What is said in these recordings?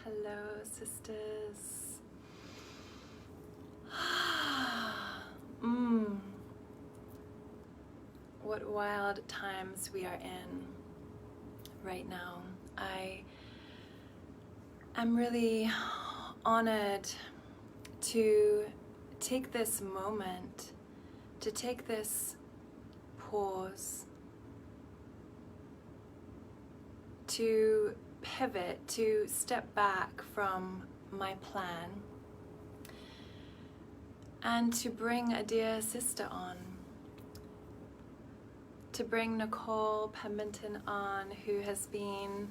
Hello, sisters. What wild times we are in right now. I am really honored to take this moment, to take this pause, to pivot, to step back from my plan, and to bring a dear sister on, to bring Nicole Pemberton on, who has been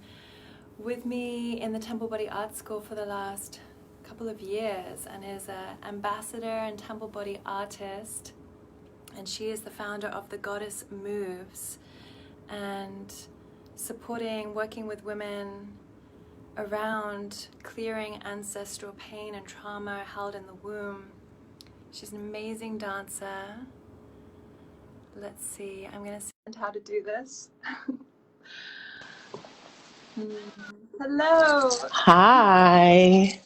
with me in the Temple Body Art School for the last couple of years and is an ambassador and Temple Body artist, and she is the founder of The Goddess Moves, and supporting, working with women around clearing ancestral pain and trauma held in the womb. She's an amazing dancer. Let's see, I'm going to see how to do this. Hello. Hi.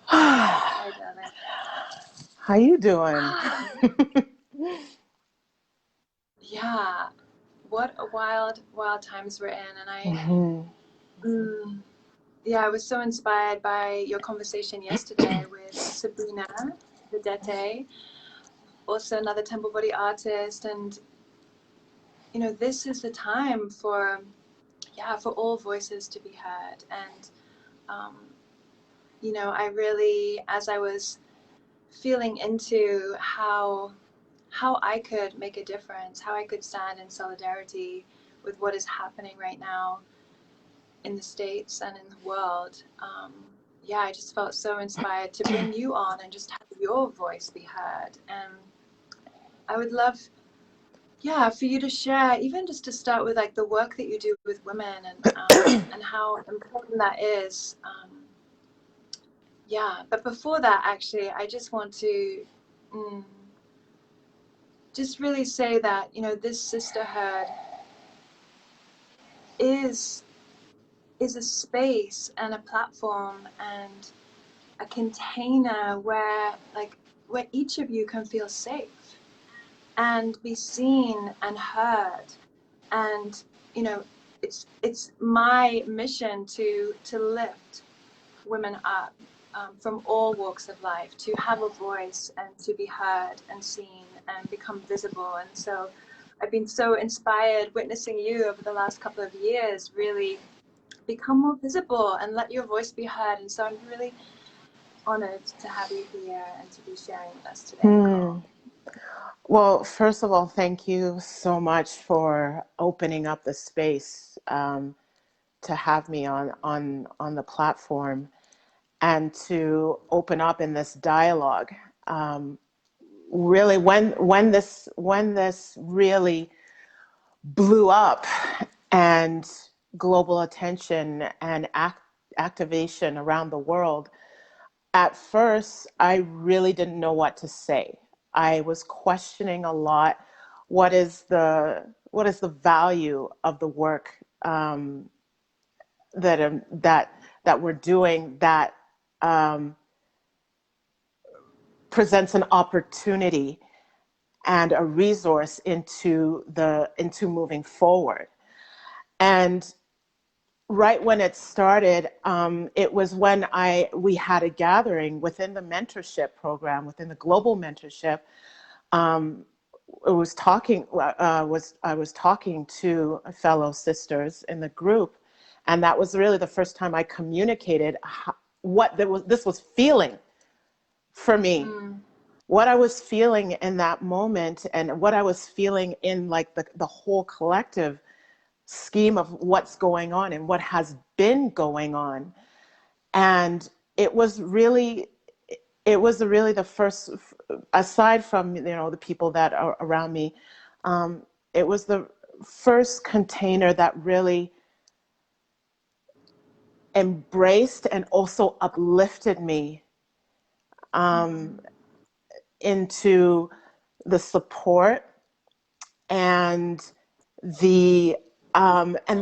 Hi, darling. How you doing? Yeah, what a wild times we're in, and I was so inspired by your conversation yesterday with Sabrina Vedette, also another Temple Body artist, and you know, this is the time for all voices to be heard. And you know, I really, as I was feeling into how I could make a difference, how I could stand in solidarity with what is happening right now in the States and in the world, I just felt so inspired to bring you on and just have your voice be heard. And I would love, for you to share, even just to start with like the work that you do with women and how important that is. But before that, actually, I just want to just really say that, you know, this sisterhood is a space and a platform and a container where each of you can feel safe and be seen and heard. And you know, it's my mission to lift women up from all walks of life, to have a voice and to be heard and seen and become visible. And so I've been so inspired witnessing you over the last couple of years really become more visible and let your voice be heard. And so I'm really honored to have you here and to be sharing with us today, Nicole. Well, first of all, thank you so much for opening up the space to have me on the platform and to open up in this dialogue. Really, when this really blew up and global attention and activation around the world, at first, I really didn't know what to say. I was questioning a lot. What is the value of the work that we're doing that presents an opportunity and a resource into moving forward? And right when it started, it was when we had a gathering within the mentorship program, within the global mentorship. I was talking to fellow sisters in the group, and that was really the first time I communicated what this was feeling for me, what I was feeling in that moment, and what I was feeling in like the whole collective scheme of what's going on and what has been going on. And it was really the first, aside from, you know, the people that are around me, it was the first container that really embraced and also uplifted me into the support and the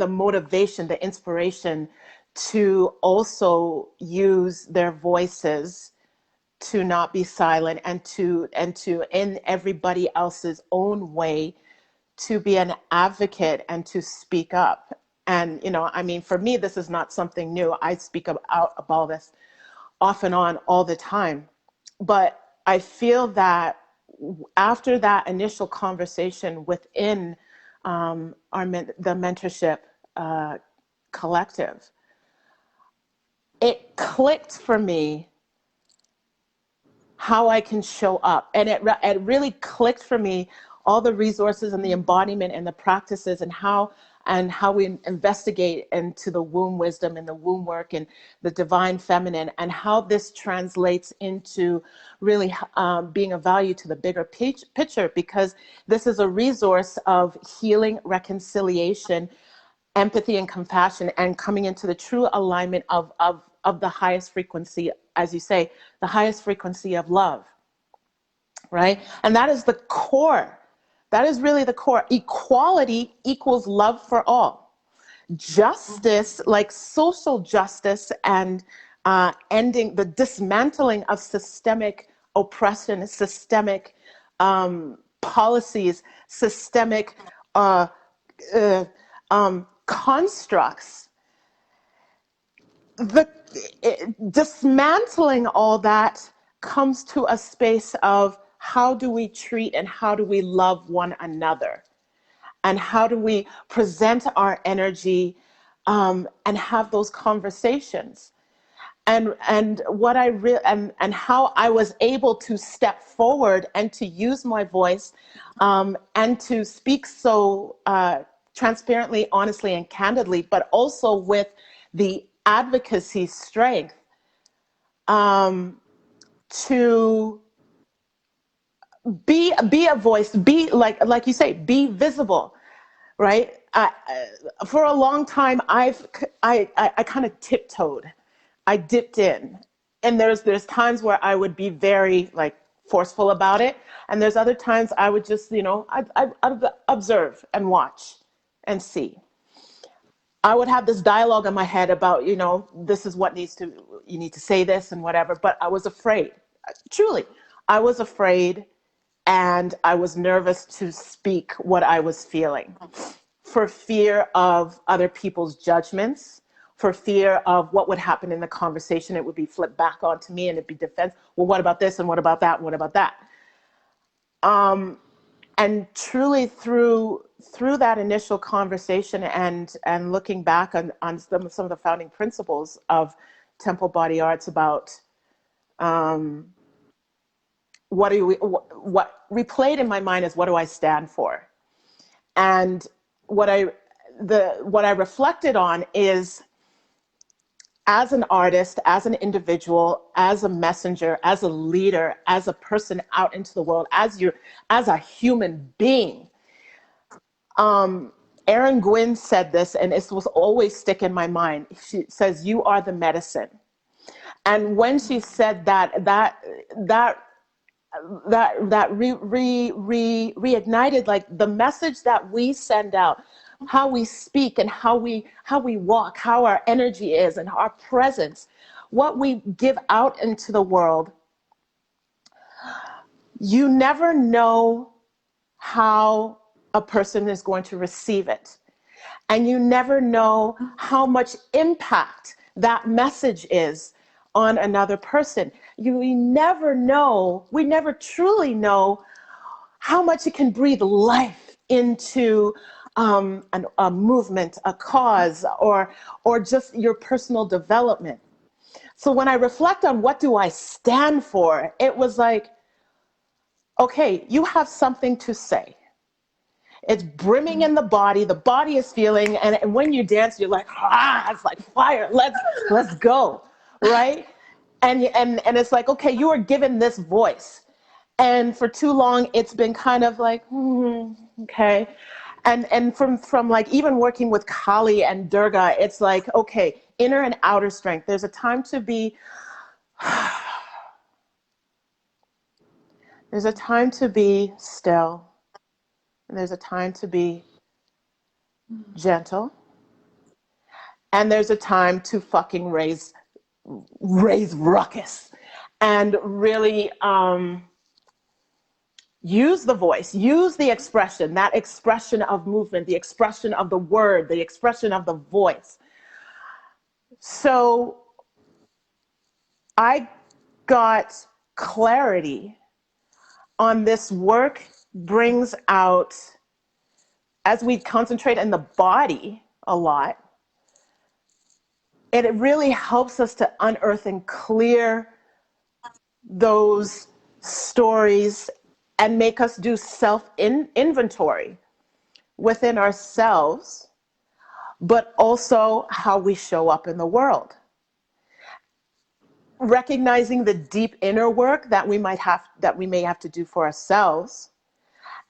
motivation, the inspiration to also use their voices to not be silent, and to in everybody else's own way to be an advocate and to speak up. And I mean, for me, this is not something new. I speak out about this off and on all the time. But I feel that after that initial conversation within the mentorship collective, it clicked for me how I can show up. And it really clicked for me, all the resources and the embodiment and the practices, and how we investigate into the womb wisdom and the womb work and the divine feminine, and how this translates into really being of value to the bigger picture, because this is a resource of healing, reconciliation, empathy, and compassion, and coming into the true alignment of the highest frequency, as you say, the highest frequency of love, right? And that is the core. That is really the core. Equality equals love for all. Justice, like social justice, and ending the dismantling of systemic oppression, systemic policies, systemic constructs. Dismantling all that comes to a space of how do we treat and how do we love one another, and how do we present our energy and have those conversations. And what and how I was able to step forward and to use my voice and to speak so transparently, honestly, and candidly, but also with the advocacy strength to be a voice, be like you say, be visible, right? For a long time, I kind of tiptoed, I dipped in, and there's times where I would be very like forceful about it, and there's other times I would just I'd observe and watch and see. I would have this dialogue in my head about, this is what you need to say this and whatever, but I was afraid. Truly, I was afraid, and I was nervous to speak what I was feeling, for fear of other people's judgments, for fear of what would happen in the conversation. It would be flipped back onto me and it'd be defense. Well, what about this? And what about that? And what about that? And truly through that initial conversation and looking back on some of the founding principles of Temple Body Arts about what replayed in my mind is, what do I stand for? And what I reflected on is, as an artist, as an individual, as a messenger, as a leader, as a person out into the world, as a human being. Erin Gwynn said this, and it will always stick in my mind. She says, "You are the medicine." And when she said that reignited like the message that we send out, how we speak and how we walk, how our energy is and our presence, what we give out into the world. You never know how a person is going to receive it. And you never know how much impact that message is on another person. We never truly know how much it can breathe life into a movement, a cause, or just your personal development. So when I reflect on what do I stand for, it was like, okay, you have something to say. It's brimming in the body is feeling, and when you dance, you're like, it's like fire, let's go, right? And it's like, okay, you are given this voice. And for too long, it's been kind of like, okay. And from like even working with Kali and Durga, it's like, okay, inner and outer strength. There's a time to be, there's a time to be still. And there's a time to be gentle. and there's a time to fucking raise ruckus and really use the voice, use the expression, that expression of movement, the expression of the word, the expression of the voice. So I got clarity on this work brings out, as we concentrate in the body a lot, it really helps us to unearth and clear those stories and make us do self-inventory within ourselves, but also how we show up in the world. Recognizing the deep inner work that we may have to do for ourselves.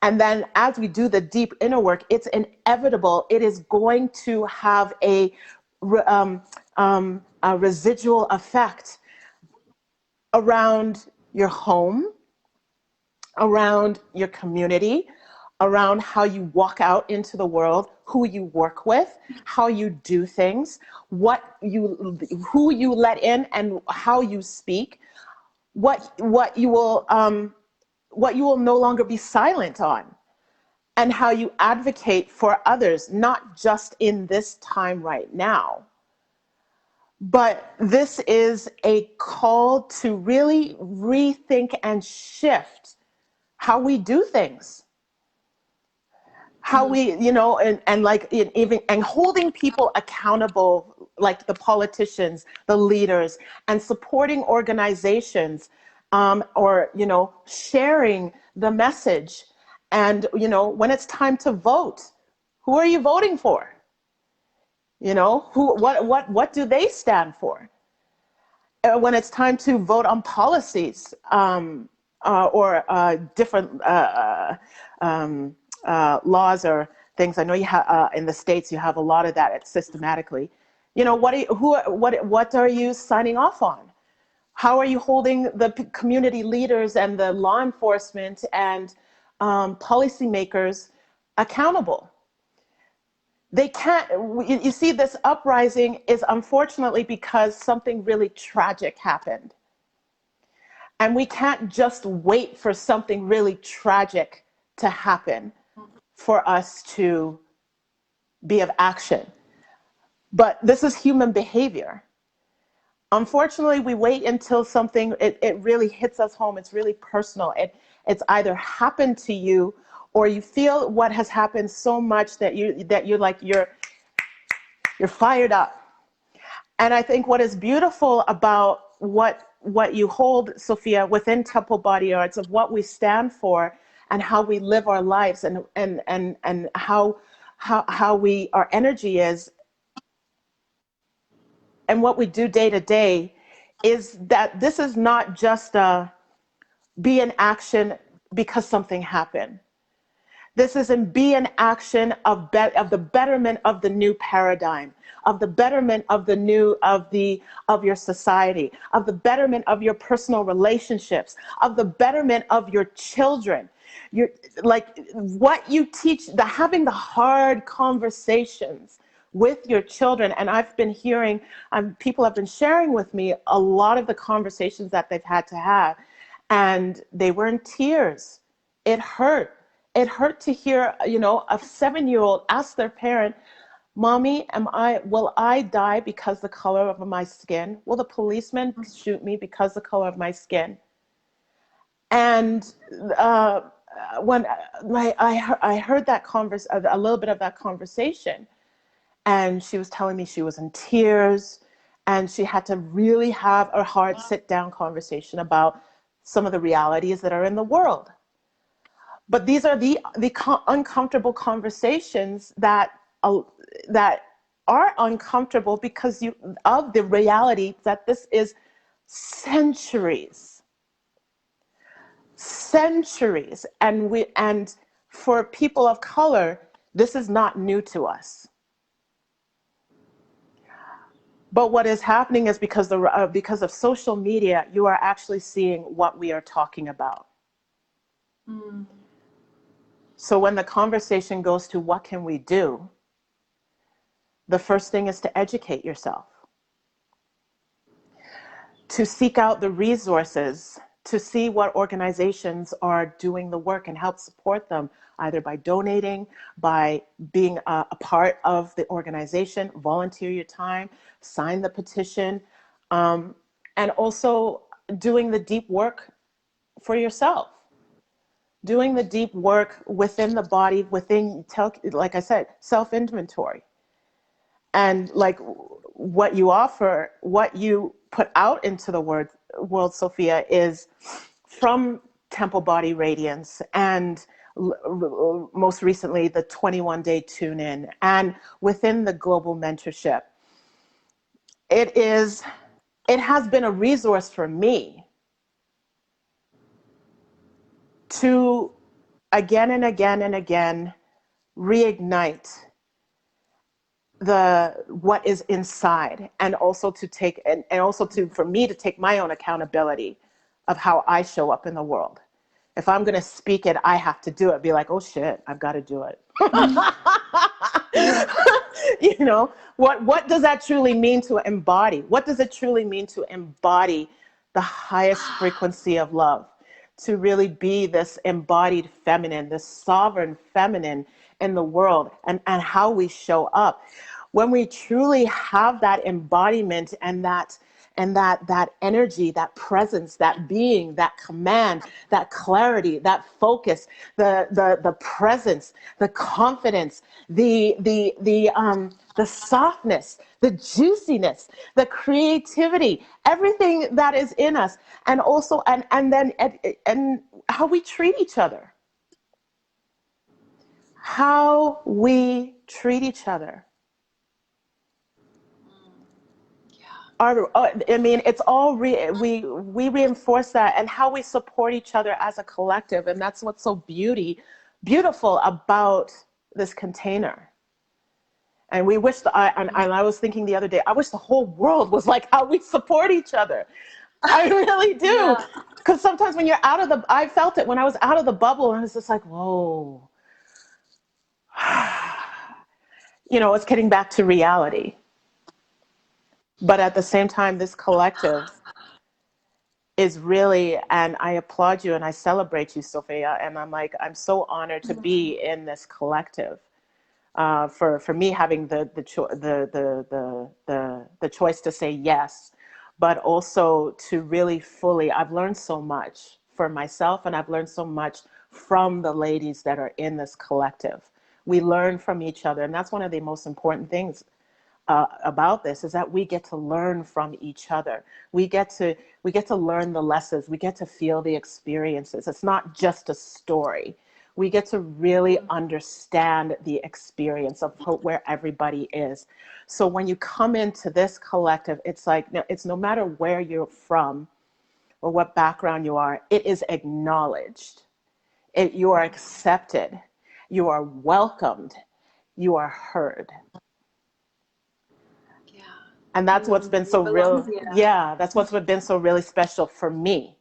And then as we do the deep inner work, it's inevitable. It is going to have a residual effect around your home, around your community, around how you walk out into the world, who you work with, how you do things, who you let in and how you speak, what you will no longer be silent on, and how you advocate for others, not just in this time right now. But this is a call to really rethink and shift how we do things. How we, and like even, and holding people accountable, like the politicians, the leaders, and supporting organizations, or, sharing the message. And, when it's time to vote, who are you voting for? What do they stand for? When it's time to vote on policies, or different laws or things. I know you have in the States, you have a lot of that systematically. What are you signing off on? How are you holding the community leaders and the law enforcement and policymakers accountable? They can't. You see, this uprising is unfortunately because something really tragic happened. And we can't just wait for something really tragic to happen for us to be of action. But this is human behavior. Unfortunately, we wait until something, it really hits us home. It's really personal. It's either happened to you, or you feel what has happened so much that you're fired up. And I think what is beautiful about what you hold, Sofiah, within Temple Body Arts, of what we stand for and how we live our lives, and how our energy is, and what we do day to day, is that this is not just be in action because something happened. This is be in action of the betterment of the new paradigm, of the betterment of of your society, of the betterment of your personal relationships, of the betterment of your children. Like what you teach, having the hard conversations with your children. And I've been hearing, people have been sharing with me a lot of the conversations that they've had to have, and they were in tears. It hurt. It hurt to hear, a 7-year-old ask their parent, "Mommy, will I die because the color of my skin? Will the policeman shoot me because the color of my skin?" And when I heard that a little bit of that conversation, and she was telling me she was in tears, and she had to really have a hard sit-down conversation about some of the realities that are in the world. But these are the uncomfortable conversations that are uncomfortable because of the reality that this is centuries, and for people of color, this is not new to us. But what is happening is because of social media, you are actually seeing what we are talking about. Mm. So when the conversation goes to what can we do, The first thing is to educate yourself, to seek out the resources, to see what organizations are doing the work and help support them, either by donating, by being a part of the organization, volunteer your time, sign the petition, and also doing the deep work for yourself. Doing the deep work within the body, like I said, self-inventory. And like what you offer, what you put out into the world, Sofiah, is from Temple Body Radiance and most recently the 21-day tune-in and within the global mentorship. It has been a resource for me to again and again and again reignite what is inside, and also to take and also to for me to take my own accountability of how I show up in the world. If I'm going to speak it, I have to do it. Be like, oh shit, I've got to do it. You know, what does that truly mean to embody? What does it truly mean to embody the highest frequency of love? To really be this embodied feminine, this sovereign feminine in the world, and how we show up. When we truly have that embodiment and that energy, that presence, that being, that command, that clarity, that focus, the presence, the confidence, the softness, the juiciness, the creativity, everything that is in us, and also and how we treat each other. How we treat each other. I mean, it's all we reinforce that, and how we support each other as a collective, and that's what's so beautiful about this container. And we wish I was thinking the other day, I wish the whole world was like how we support each other. I really do, because sometimes when you're I felt it when I was out of the bubble, and I was just like, whoa, you know, it's getting back to reality. But at the same time, this collective is really, and I applaud you and I celebrate you, Sofiah. And I'm so honored to be in this collective. For me having the choice to say yes, but also to really fully, I've learned so much for myself, and I've learned so much from the ladies that are in this collective. We learn from each other, and that's one of the most important things about this, is that we get to learn from each other. We get to learn the lessons. We get to feel the experiences. It's not just a story. We get to really understand the experience of where everybody is. So when you come into this collective, it's like, it's no matter where you're from or what background you are, it is acknowledged. You are accepted. You are welcomed. You are heard. And that's what's been so real. Yeah, that's what's been so really special for me,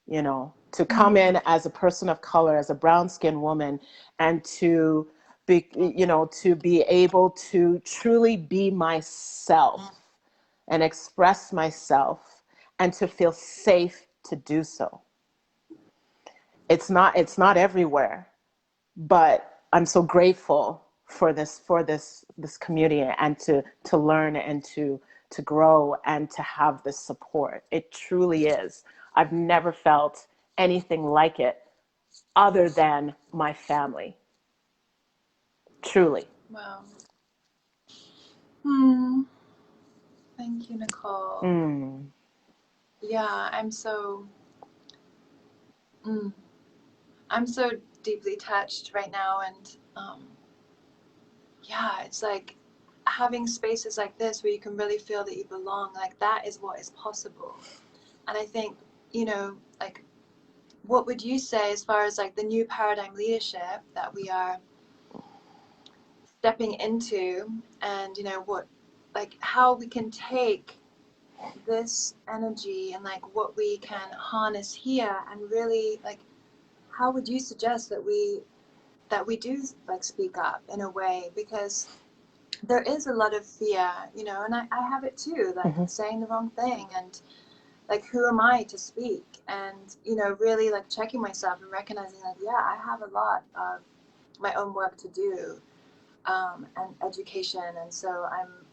you know, to come in as a person of color, as a brown-skinned woman, and to be, you know, to be able to truly be myself and express myself, and to feel safe to do so. It's not everywhere, but I'm so grateful for this community, and to learn and to grow and to have this support. It truly is. I've never felt anything like it other than my family. Truly. Wow. Thank you, Nicole. Yeah, I'm so deeply touched right now, and yeah, it's like having spaces like this where you can really feel that you belong. Like, that is what is possible. And I think, you know, like, what would you say as far as like the new paradigm leadership that we are stepping into, and you know, what, like, how we can take this energy and like what we can harness here, and really, like, how would you suggest that we do like speak up in a way? Because there is a lot of fear, you know, and I have it too, like Mm-hmm. saying the wrong thing, and like, who am I to speak? And, you know, really like checking myself and recognizing that, yeah, I have a lot of my own work to do, and education. And so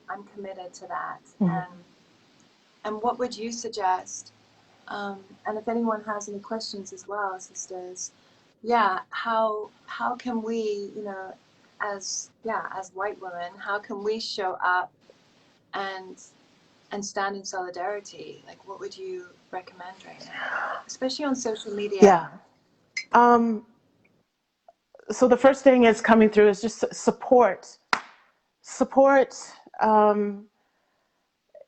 I'm committed to that. Mm-hmm. And what would you suggest? And if anyone has any questions as well, sisters, yeah, how can we, you know, as white women, how can we show up and stand in solidarity? Like, what would you recommend right now, especially on social media? Yeah. So the first thing is coming through is just support. Um,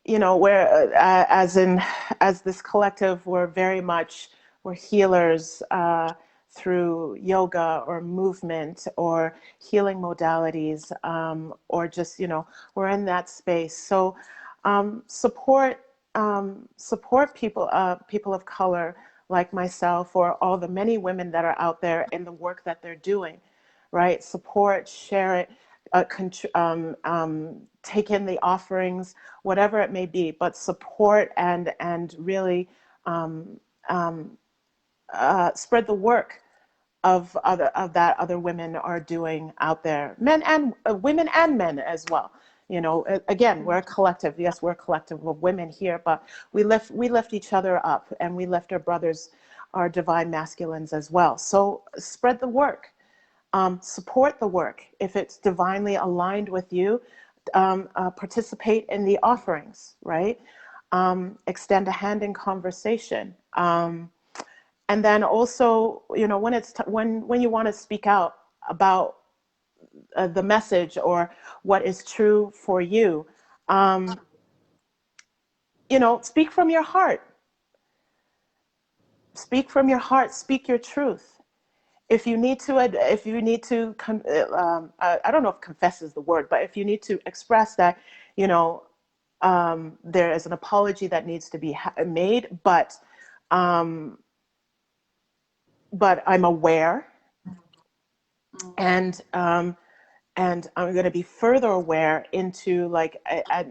you know, where as this collective, we're healers through yoga or movement or healing modalities, or just, you know, we're in that space. So support people of color like myself, or all the many women that are out there in the work that they're doing, right? Support, share it, take in the offerings, whatever it may be, but support and really um, um, spread the work of that other women are doing out there, men and women and men as well. You know, again, we're a collective. Yes, we're a collective of women here, but we lift each other up, and we lift our brothers, our divine masculines as well. So spread the work. Support the work. If it's divinely aligned with you, participate in the offerings, right? Extend a hand in conversation. And then also, you know, when when you want to speak out about the message or what is true for you, um, you know, speak from your heart. Speak from your heart. Speak your truth. If you need to, I don't know if confess is the word, but if you need to express that, you know, there is an apology that needs to be made, um, but I'm aware, and I'm going to be further aware into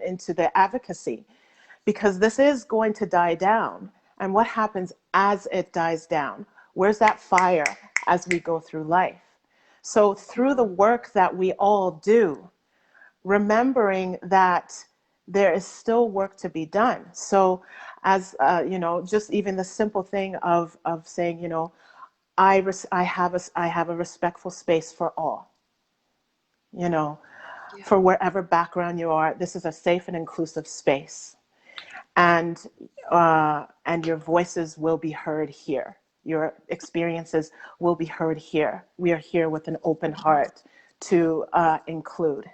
into the advocacy, because this is going to die down. And what happens as it dies down? Where's that fire as we go through life? So through the work that we all do, remembering that there is still work to be done. So as you know, just even the simple thing of saying, you know, I have a respectful space for all, you know, Yeah. for wherever background you are. This is a safe and inclusive space, and your voices will be heard here. Your experiences will be heard here. We are here with an open heart to include,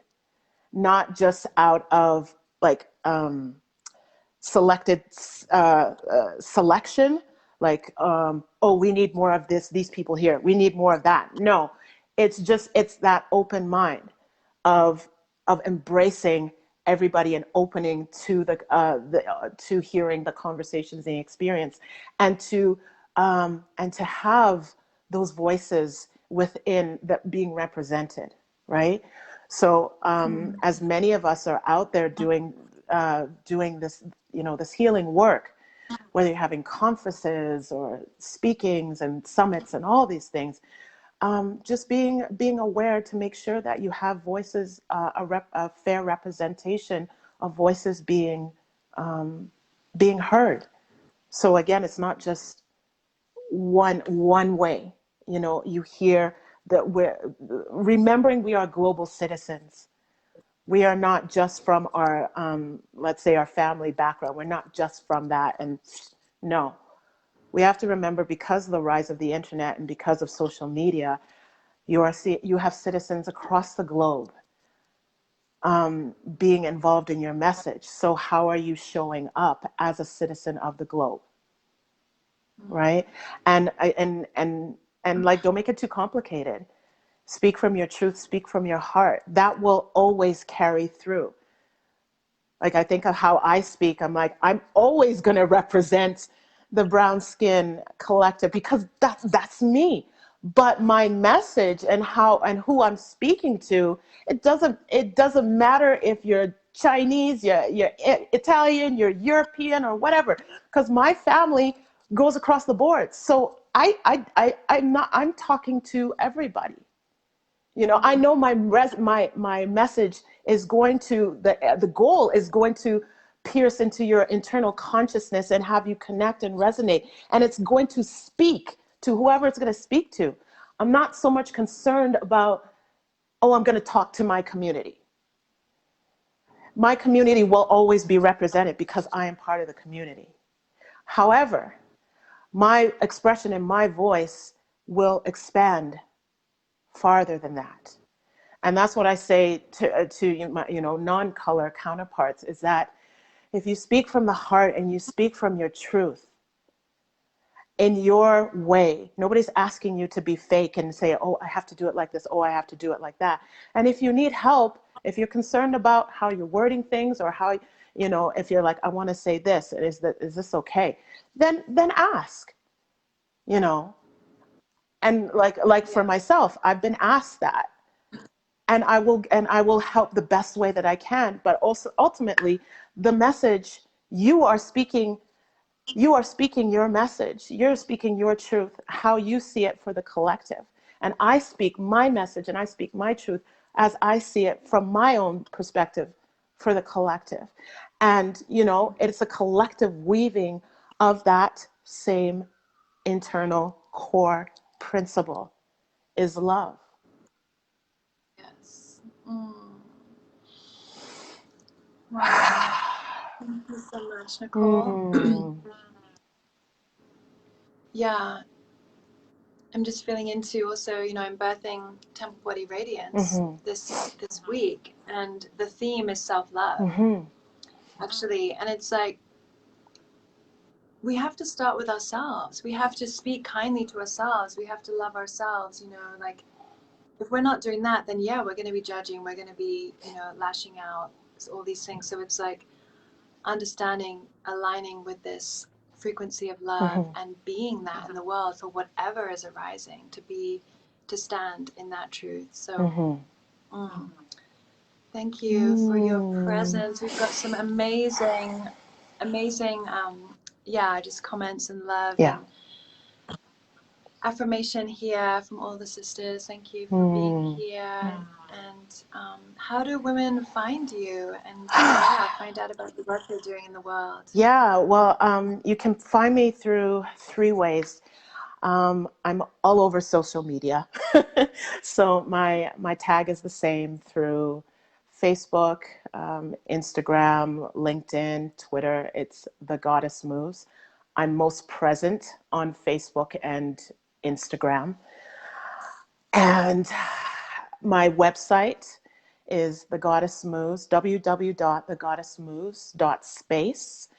not just out of like selected selection, like oh, we need more of this, these people here, we need more of that. No, it's that open mind of embracing everybody and opening to to hearing the conversations and the experience, and to have those voices within that being represented, right? So as many of us are out there doing this, you know, this healing work, whether you're having conferences or speakings and summits and all these things, just being aware to make sure that you have voices, a fair representation of voices being heard. So again, it's not just one way. You know, you hear that we're remembering we are global citizens. We are not just from our, let's say, our family background. We're not just from that. And no, we have to remember, because of the rise of the internet and because of social media, you have citizens across the globe being involved in your message. So how are you showing up as a citizen of the globe, right? And like, don't make it too complicated. Speak from your truth. Speak from your heart. That will always carry through. Like, I think of how I speak. I'm like, I'm always going to represent the brown skin collective, because that's me. but my message and how and who I'm speaking to, it doesn't matter if you're Chinese, you're Italian, you're European or whatever, because my family goes across the board. So I'm talking to everybody. I know my message is going to, the goal is going to pierce into your internal consciousness and have you connect and resonate. And it's going to speak to whoever it's going to speak to. I'm not so much concerned about, oh, I'm going to talk to my community. My community will always be represented because I am part of the community. However, my expression and my voice will expand farther than that. And that's what I say to my, non-color counterparts, is that if you speak from the heart and you speak from your truth in your way, nobody's asking you to be fake and say, oh, I have to do it like this. Oh, I have to do it like that. And if you need help, if you're concerned about how you're wording things, or how, if you're like, I want to say this, is this okay? Then ask, and like for myself, I've been asked that. And I will help the best way that I can. But also, ultimately, the message, you are speaking your message. You're speaking your truth, how you see it for the collective. And I speak my message and I speak my truth as I see it from my own perspective for the collective. And, it's a collective weaving of that same internal core principle, is love. Yes. Wow. Thank you so much, Nicole. Yeah. I'm just feeling into also, I'm birthing Temple Body Radiance this week, and the theme is self-love, actually. And it's like, we have to start with ourselves. We have to speak kindly to ourselves. We have to love ourselves, like, if we're not doing that, then we're going to be judging. We're going to be, lashing out, all these things. So it's like understanding, aligning with this frequency of love and being that in the world for whatever is arising, to stand in that truth. So thank you for your presence. We've got some amazing just comments and love and affirmation here from all the sisters. Thank you for being here. And how do women find you and find out about the work you're doing in the world? Yeah, well, you can find me through 3 ways. I'm all over social media. So my tag is the same through Facebook, Instagram, LinkedIn, Twitter. It's The Goddess Moves. I'm most present on Facebook and Instagram. And my website is The Goddess Moves, www.thegoddessmoves.space.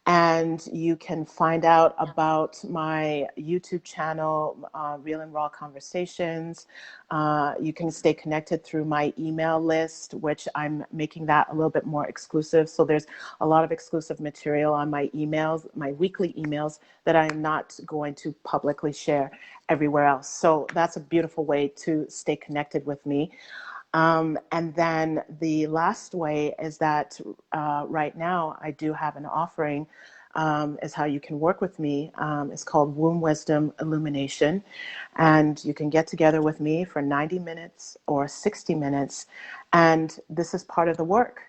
And you can find out about my YouTube channel, Real and Raw Conversations. You can stay connected through my email list, which I'm making that a little bit more exclusive. So there's a lot of exclusive material on my emails, my weekly emails, that I'm not going to publicly share everywhere else. So that's a beautiful way to stay connected with me. And then the last way is that right now I do have an offering, is how you can work with me. It's called Womb Wisdom Illumination. And you can get together with me for 90 minutes or 60 minutes. And this is part of the work,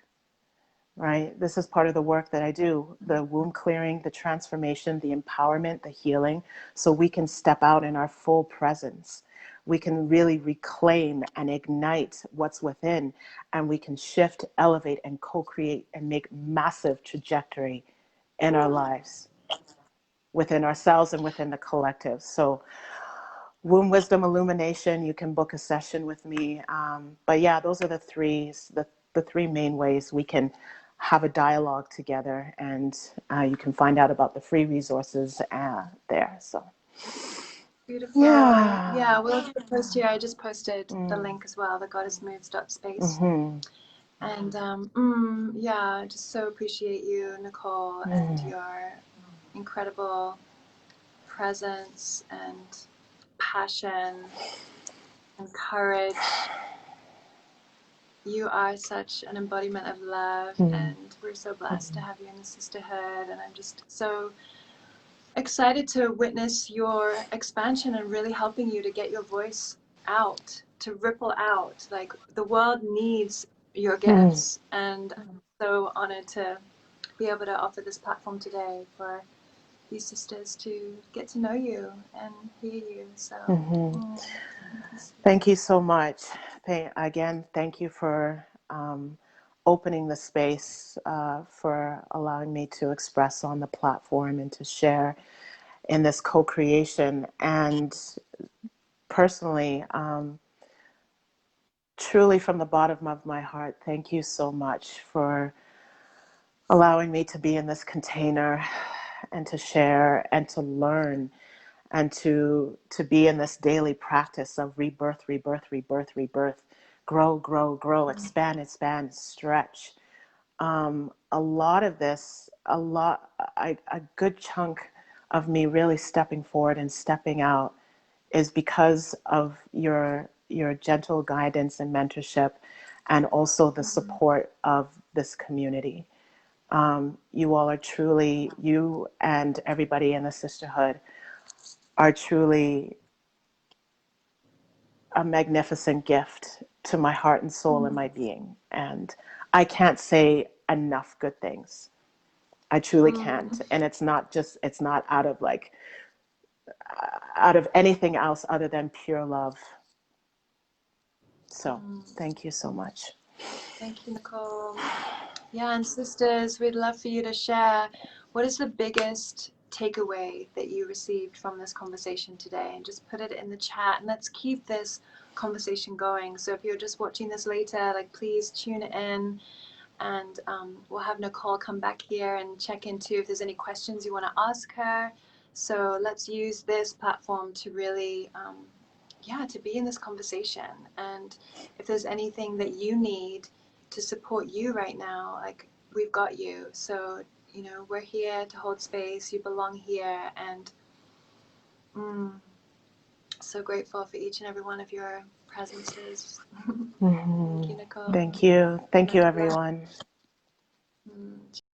right? This is part of the work that I do, the womb clearing, the transformation, the empowerment, the healing, so we can step out in our full presence. We can really reclaim and ignite what's within, and we can shift, elevate, and co-create and make massive trajectory in our lives, within ourselves and within the collective. So Womb Wisdom Illumination, you can book a session with me. But yeah, those are the three main ways we can have a dialogue together, and you can find out about the free resources there. So beautiful. Yeah, we'll post here. I just posted the link as well, thegoddessmoves.space. And I just so appreciate you, Nicole, and your incredible presence and passion and courage. You are such an embodiment of love, and we're so blessed to have you in the sisterhood. And I'm just so excited to witness your expansion and really helping you to get your voice out, to ripple out. Like, the world needs your gifts, and I'm so honored to be able to offer this platform today for these sisters to get to know you and hear you. So thank you so much. Again, thank you for opening the space, for allowing me to express on the platform and to share in this co-creation. And personally, truly from the bottom of my heart, thank you so much for allowing me to be in this container and to share and to learn and to be in this daily practice of rebirth, rebirth, rebirth, rebirth, grow, grow, grow, expand, expand, stretch. A lot of this, a good chunk of me really stepping forward and stepping out is because of your gentle guidance and mentorship, and also the support of this community. You all are truly, you and everybody in the sisterhood are truly a magnificent gift to my heart and soul and my being. And I can't say enough good things. I truly can't. And it's not out of out of anything else other than pure love. So thank you so much. thank you, Nicole. Yeah, and sisters, we'd love for you to share what is the biggest takeaway that you received from this conversation today, and just put it in the chat, and let's keep this conversation going. So if you're just watching this later, like, please tune in, and we'll have Nicole come back here and check into if there's any questions you want to ask her. So let's use this platform to really to be in this conversation. And if there's anything that you need to support you right now, like, we've got you. So, we're here to hold space. You belong here. And so grateful for each and every one of your presences. Thank you, Nicole. Thank you. Thank you, everyone.